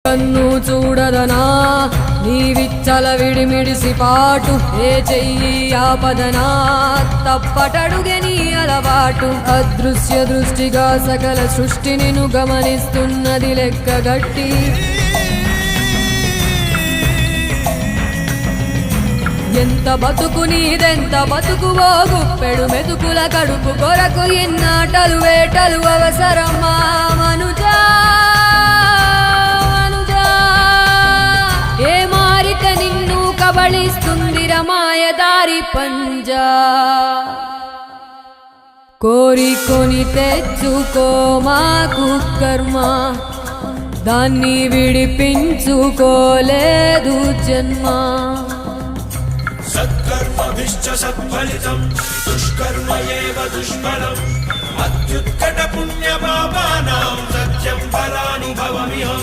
కన్ను చూడదనా నీవిచ్చల విడిమిడిసి పాటు ఏ చెయ్యి ఆపదనా తప్పటడుగే నీ అలవాటు అదృశ్య దృష్టిగా సకల సృష్టిని ను గమనిస్తున్నది లెక్కగట్టి ఎంత బతుకు నీదెంత బతుకువో గుప్పెడు మెతుకుల కడుపు కొరకు ఎన్నాటలు వేటలు అవసరమా మనుజా ఏ మారిత నిన్ను కబళిస్తుందిర మాయదారి పంజా కోరికొని తెచ్చుకో మాకు కర్మ దాన్ని విడిపించుకోలేదు జన్మ సత్కర్మభిశ్చ సత్ఫలితం దుష్కర్మ ఏవ దుష్ఫలం అత్యుత్కట పుణ్య పాపానాం సత్యం ఫలానుభవమిహం